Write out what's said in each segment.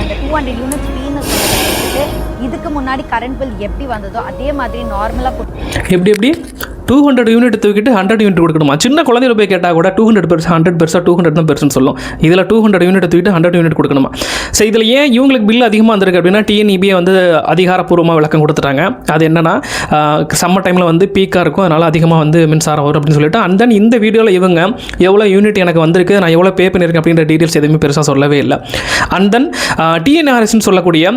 அந்த 200 யூனிட்ஸ் ஃப்ரீன்னு சொல்லிட்டு இதுக்கு முன்னாடி கரண்ட் பில் எப்படி வந்ததோ அதே மாதிரி நார்மலாக எப்படி 200 யூனிட் தூக்கிட்டு 100 யூனிட் கொடுக்கணுமா? சின்ன குழந்தைகளை போய் கேட்டால் கூட 200 பெருசு 100 பெருசா 200 தான் பெருசுன்னு சொல்லும். இதில் 200 யூனிட் தூக்கிட்டு 100 யூனிட் கொடுக்கணுமா? ஸோ இதில் ஏன் இவங்களுக்கு பில் அதிகமாக வந்திருக்கு அப்படின்னா டிஎன்இபியை வந்து அதிகாரப்பூர்வமாக விளக்கம் கொடுத்துட்டாங்க. அது என்னன்னா சம்மர் டைமில் வந்து பீக்காக இருக்கும், அதனால் அதிகமாக வந்து மின்சாரம் வரும் அப்படின்னு சொல்லிட்டு அண்ட் தென் இந்த வீடியோவில் இவங்க எவ்வளோ யூனிட் எனக்கு வந்திருக்கு, நான் எவ்வளோ பே பண்ணியிருக்கேன் அப்படின்ற டீட்டெயில்ஸ் எதுவுமே பெருசாக சொல்லவே இல்லை. அண்ட் தென் டிஎன்ஆர்எஸ்ன்னு சொல்லக்கூடிய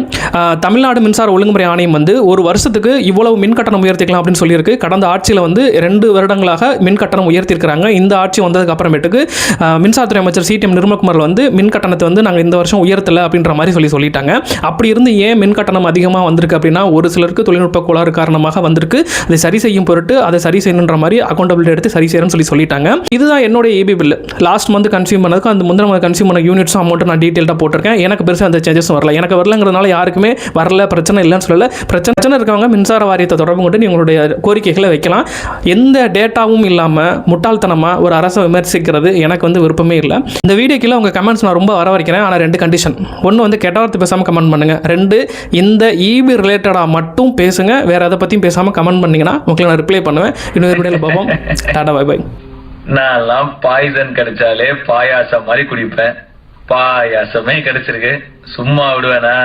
தமிழ்நாடு மின்சார ஒழுங்குமுறை ஆணையம் வந்து ஒரு வருஷத்துக்கு இவ்வளவு மின் கட்டணம் உயர்த்திக்கலாம் அப்படின்னு சொல்லியிருக்கு. கடந்த ஆட்சியில் வந்து 2 வருடங்களாக மின் கட்டணம் உயர்த்திருக்கிறாங்க. இந்த ஆட்சி வந்ததுக்கு அப்புறமேட்டுக்கு மின்சாரத்துறை அமைச்சர் சிடிஎம் நிர்மல்குமார் வந்து மின் கட்டணத்தை வந்து நாங்கள் இந்த வருஷம் உயர்த்தலை அப்படின்ற மாதிரி சொல்லிட்டாங்க. அப்படி இருந்து ஏன் மின் கட்டணம் அதிகமாக வந்திருக்கு அப்படின்னா ஒரு சிலருக்கு தொழில்நுட்ப கோளாறு காரணமாக வந்திருக்கு. அதை சரி செய்யும் பொருட்டு அதை சரி செய்யணுன்ற மாதிரி அக்கௌண்டபிலிட்டி எடுத்து சரி செய்யணும்னு சொல்லிட்டாங்க. இதுதான் என்னோட AB bill. Last month consume பண்ணதுக்கு அந்த முந்தின மந்த் கன்சியூம் பண்ண யூனிட்ஸும் அமௌண்ட் நான் டீட்டெயிலாக போட்டிருக்கேன். எனக்கு பெருசாக அந்த சேஞ்சஸும் வரல. எனக்கு வரலங்கிறதுனால யாருக்குமே வரல, பிரச்சனை இல்லைன்னு சொல்லலை. பிரச்சனை இருக்கவங்க மின்சார வாரியத்தை தொடர்பு கொண்டு உங்களுடைய கோரிக்கைகளை வைக்கலாம். எந்த டேட்டாவும் இல்லாமல் முட்டாள்தனமாக ஒரு அரசை விமர்சிக்கிறது எனக்கு வந்து விருப்பமே இல்லை. இந்த வீடியோக்கில் உங்கள் கமெண்ட்ஸ் நான் ரொம்ப வரவழைக்கிறேன். ஆனால் 2 கண்டிஷன். ஒன்று வந்து கெட்டவார்த்தை பேசாமல் கமெண்ட் பண்ணுங்கள். 2 இந்த ஈபி ரிலேட்டடாக மட்டும் பேசுங்க. வேறு எதை பற்றியும் பேசாமல் கமெண்ட் பண்ணிங்கன்னா உங்களுக்கு நான் ரிப்ளை பண்ணுவேன். இன்னொரு வீடியோவில் பார்ப்போம். Tata bye bye. நான்லாம் பாய்சன் கிடைச்சாலே பாயாசம் மாதிரி குடிப்பேன். பாயாசமே கிடைச்சிருக்கு, சும்மா விடுவேனா?